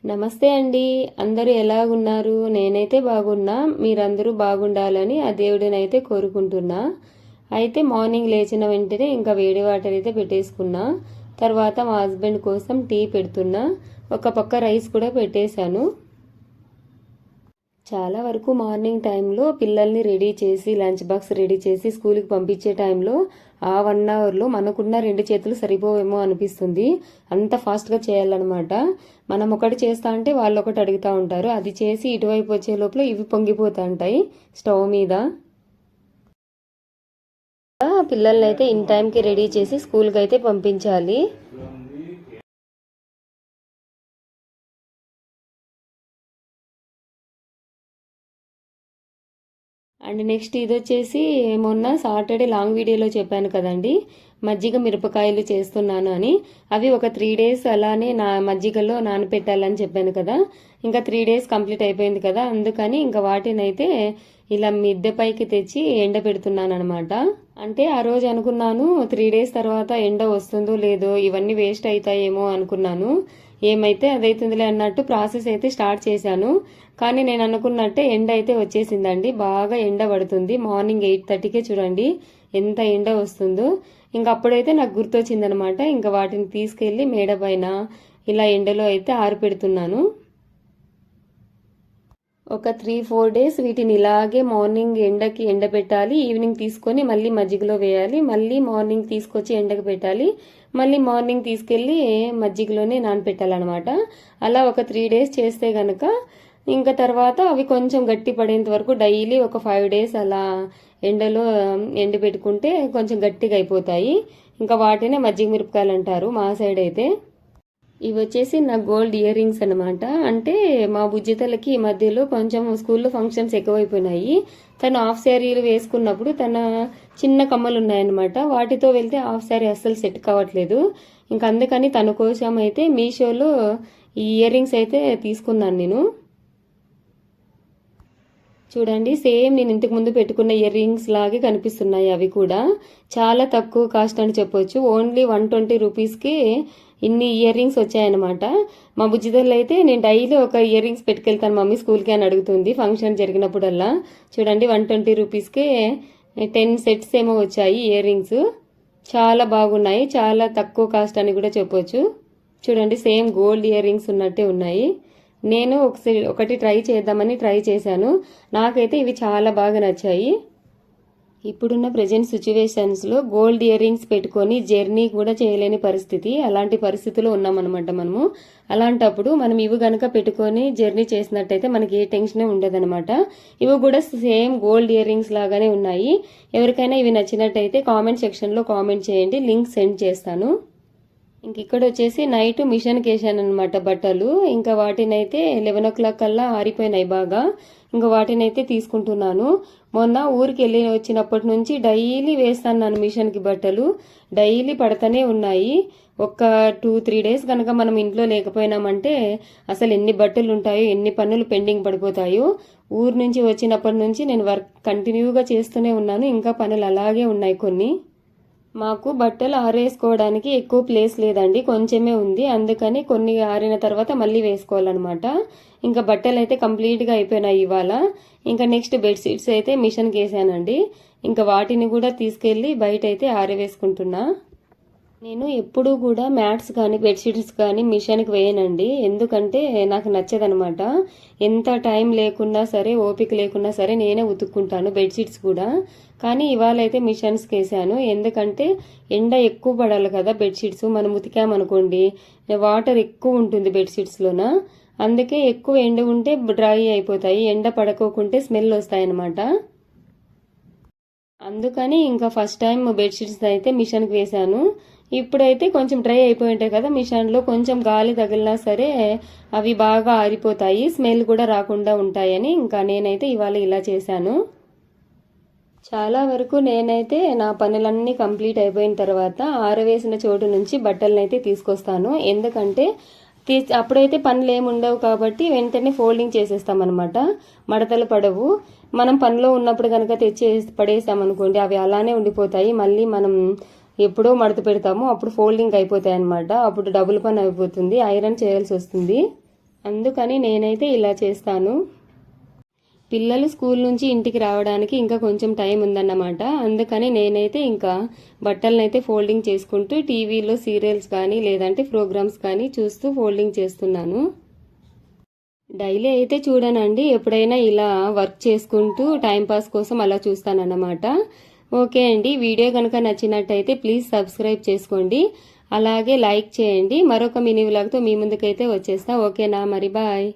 నమస్తే అండి. అందరూ ఎలాగున్నారు? నేనైతే బాగున్నా. మీరందరూ బాగుండాలని ఆ దేవుడినైతే కోరుకుంటున్నా. అయితే మార్నింగ్ లేచిన వెంటనే ఇంకా వేడి వాటర్ అయితే పెట్టేసుకున్నా. తర్వాత మా హస్బెండ్ కోసం టీ పెడుతున్నా. ఒక పక్క రైస్ కూడా పెట్టేశాను. చాలా వరకు మార్నింగ్ టైంలో పిల్లల్ని రెడీ చేసి లంచ్ బాక్స్ రెడీ చేసి స్కూల్కి పంపించే టైంలో ఆ 1 అవర్లో మనకున్న 2 చేతులు సరిపోవేమో అనిపిస్తుంది. అంత ఫాస్ట్గా చేయాలన్నమాట. మనం ఒకటి చేస్తా అంటే వాళ్ళు ఒకటి అడుగుతూ ఉంటారు. అది చేసి ఇటువైపు వచ్చే లోపల ఇవి పొంగిపోతూ ఉంటాయి స్టవ్ మీద. పిల్లల్ని అయితే ఇన్ టైంకి రెడీ చేసి స్కూల్కి అయితే పంపించాలి. అండ్ నెక్స్ట్ ఇది వచ్చేసి మొన్న సాటర్డే లాంగ్ వీడియోలో చెప్పాను కదండి, మజ్జిగ మిరపకాయలు చేస్తున్నాను అని. అవి ఒక 3 days అలానే మజ్జిగలో నానపెట్టాలని చెప్పాను కదా. ఇంకా 3 days కంప్లీట్ అయిపోయింది కదా, అందుకని ఇంకా వాటినైతే ఇలా మిద్దె పైకి తెచ్చి ఎండ పెడుతున్నాను అనమాట. అంటే ఆ రోజు అనుకున్నాను 3 days తర్వాత ఎండ వస్తుందో లేదో, ఇవన్నీ వేస్ట్ అవుతాయేమో అనుకున్నాను. ఏమైతే అదైతుందిలే అన్నట్టు ప్రాసెస్ అయితే స్టార్ట్ చేశాను. కానీ నేను అనుకున్నట్టే ఎండ అయితే వచ్చేసిందండి. బాగా ఎండ పడుతుంది. మార్నింగ్ 8:30కే చూడండి ఎంత ఎండ వస్తుందో. ఇంకా అప్పుడైతే నాకు గుర్తొచ్చిందనమాట. ఇంకా వాటిని తీసుకెళ్లి మేడ పైన ఇలా ఎండలో అయితే ఆరిపెడుతున్నాను. ఒక 3-4 days వీటిని ఇలాగే మార్నింగ్ ఎండకి ఎండబెట్టాలి. ఈవినింగ్ తీసుకొని మళ్ళీ మజ్జిగలో వేయాలి. మళ్ళీ మార్నింగ్ తీసుకొచ్చి ఎండకు పెట్టాలి. మళ్ళీ మార్నింగ్ తీసుకెళ్ళి మజ్జిగలోనే నానపెట్టాలన్నమాట. అలా ఒక 3 days చేస్తే గనక ఇంకా తర్వాత అవి కొంచెం గట్టి పడేంత వరకు డైలీ ఒక 5 days అలా ఎండలో ఎండబెట్టుకుంటే కొంచెం గట్టిగా అయిపోతాయి. ఇంకా వాటినే మజ్జిగ మిరపకాయలు అంటారు మా సైడ్ అయితే. ఇవి వచ్చేసి నా గోల్డ్ ఇయర్ రింగ్స్ అనమాట. అంటే మా బుజ్జితలకి ఈ మధ్యలో కొంచెం స్కూల్లో ఫంక్షన్స్ ఎక్కువైపోయినాయి. తను హాఫ్ శారీలు వేసుకున్నప్పుడు తన చిన్న కమ్మలు ఉన్నాయన్నమాట. వాటితో వెళ్తే హాఫ్ శారీ అస్సలు సెట్ కావట్లేదు. ఇంకా అందుకని తన కోసం అయితే మీషోలో ఈ ఇయర్ రింగ్స్ అయితే తీసుకున్నాను నేను. చూడండి, సేమ్ నేను ఇంతకు ముందు పెట్టుకున్న ఇయర్ రింగ్స్ లాగే కనిపిస్తున్నాయి. అవి కూడా చాలా తక్కువ కాస్ట్ అని చెప్పొచ్చు. ఓన్లీ 120 రూపీస్కి ఇన్ని ఇయర్ రింగ్స్ వచ్చాయన్నమాట. మా బుజ్జిదల్లో అయితే నేను డైలీ ఒక ఇయర్ రింగ్స్ పెట్టుకెళ్తాను మమ్మీ స్కూల్కి అని అడుగుతుంది ఫంక్షన్ జరిగినప్పుడల్లా. చూడండి 120 రూపీస్కే 10 sets ఏమో వచ్చాయి ఇయర్ రింగ్స్. చాలా బాగున్నాయి. చాలా తక్కువ కాస్ట్ అని కూడా చెప్పొచ్చు. చూడండి సేమ్ గోల్డ్ ఇయర్ రింగ్స్ ఉన్నట్టే ఉన్నాయి. నేను ఒకటి ట్రై చేద్దామని ట్రై చేశాను. నాకైతే ఇవి చాలా బాగా నచ్చాయి. ఇప్పుడున్న ప్రజెంట్ సిచ్యువేషన్స్లో గోల్డ్ ఇయర్ రింగ్స్ పెట్టుకొని జర్నీ కూడా చేయలేని పరిస్థితి. అలాంటి పరిస్థితిలో ఉన్నామన్నమాట మనము. అలాంటప్పుడు మనం ఇవి గనక పెట్టుకొని జర్నీ చేసినట్టయితే మనకి ఏ టెన్షన్ ఉండదన్నమాట. ఇవి కూడా సేమ్ గోల్డ్ ఇయర్ రింగ్స్ లాగానే ఉన్నాయి. ఎవరికైనా ఇవి నచ్చినట్టయితే కామెంట్ సెక్షన్లో కామెంట్ చేయండి, లింక్ సెండ్ చేస్తాను. ఇంక ఇక్కడ వచ్చేసి నైట్ మిషన్కి వేసాను అనమాట బట్టలు. ఇంకా వాటినైతే 11 o'clock కల్లా ఆరిపోయినాయి బాగా. ఇంకా వాటినైతే తీసుకుంటున్నాను. మొన్న ఊరికి వెళ్ళి వచ్చినప్పటి నుంచి డైలీ వేస్తాను మిషన్కి బట్టలు. డైలీ పడతానే ఉన్నాయి. ఒక 2-3 days కనుక మనం ఇంట్లో లేకపోయినామంటే అసలు ఎన్ని బట్టలు ఉంటాయో, ఎన్ని పనులు పెండింగ్ పడిపోతాయో. ఊరు నుంచి వచ్చినప్పటి నుంచి నేను వర్క్ కంటిన్యూగా చేస్తూనే ఉన్నాను. ఇంకా పనులు అలాగే ఉన్నాయి కొన్ని. మాకు బట్టలు ఆరేసుకోవడానికి ఎక్కువ ప్లేస్ లేదండి, కొంచెమే ఉంది. అందుకని కొన్ని ఆరిన తర్వాత మళ్ళీ వేసుకోవాలన్నమాట. ఇంకా బట్టలు అయితే కంప్లీట్గా అయిపోయినాయి ఇవాళ. ఇంకా నెక్స్ట్ బెడ్షీట్స్ అయితే మిషన్కి వేసానండి. ఇంకా వాటిని కూడా తీసుకెళ్ళి బయట అయితే ఆరవేసుకుంటున్నా. నేను ఎప్పుడూ కూడా మ్యాట్స్ కానీ బెడ్షీట్స్ కానీ మిషన్కి వేయనండి. ఎందుకంటే నాకు నచ్చదనమాట. ఎంత టైం లేకున్నా సరే, ఓపిక లేకున్నా సరే నేనే ఉతుక్కుంటాను బెడ్షీట్స్ కూడా. కానీ ఇవాళ అయితే మిషన్స్కి వేసాను. ఎందుకంటే ఎండ ఎక్కువ పడాలి కదా బెడ్షీట్స్. మనం ఉతికామనుకోండి వాటర్ ఎక్కువ ఉంటుంది బెడ్షీట్స్లోన. అందుకే ఎక్కువ ఎండ ఉంటే డ్రై అయిపోతాయి, ఎండ పడకోకుంటే స్మెల్ వస్తాయన్నమాట. అందుకని ఇంకా ఫస్ట్ టైం బెడ్షీట్స్ అయితే మిషన్కి వేసాను. ఇప్పుడైతే కొంచెం డ్రై అయిపోయి ఉంటాయి కదా, మిషన్లో కొంచెం గాలి తగిలినా సరే అవి బాగా ఆరిపోతాయి, స్మెల్ కూడా రాకుండా ఉంటాయని ఇంకా నేనైతే ఇవాళ ఇలా చేశాను. చాలా వరకు నేనైతే నా పనులన్నీ కంప్లీట్ అయిపోయిన తర్వాత ఆరవేసిన చోటు నుంచి బట్టలను అయితే తీసుకొస్తాను. ఎందుకంటే అప్పుడైతే పనులు ఏమి ఉండవు కాబట్టి వెంటనే ఫోల్డింగ్ చేసేస్తామన్నమాట. మడతలు పడవు. మనం పనిలో ఉన్నప్పుడు కనుక తెచ్చి పడేసామనుకోండి అవి అలానే ఉండిపోతాయి. మళ్ళీ మనం ఎప్పుడో మడత పెడతాము, అప్పుడు ఫోల్డింగ్ అయిపోతాయి అన్నమాట. అప్పుడు డబుల్ పని అయిపోతుంది, ఐరన్ చేయాల్సి వస్తుంది. అందుకని నేనైతే ఇలా చేస్తాను. పిల్లలు స్కూల్ నుంచి ఇంటికి రావడానికి ఇంకా కొంచెం టైం ఉందన్నమాట. అందుకని నేనైతే ఇంకా బట్టలనైతే ఫోల్డింగ్ చేసుకుంటూ టీవీలో సీరియల్స్ కానీ లేదంటే ప్రోగ్రామ్స్ కానీ చూస్తూ ఫోల్డింగ్ చేస్తున్నాను. డైలీ అయితే చూడనండి, ఎప్పుడైనా ఇలా వర్క్ చేసుకుంటూ టైంపాస్ కోసం అలా చూస్తానన్నమాట. ఓకే అండి, వీడియో కనుక నచ్చినట్టయితే ప్లీజ్ సబ్స్క్రైబ్ చేసుకోండి, అలాగే లైక్ చేయండి. మరొక మినీ వ్లాగ్తో మీ ముందుకైతే వచ్చేస్తా. ఓకేనా, మరి బాయ్.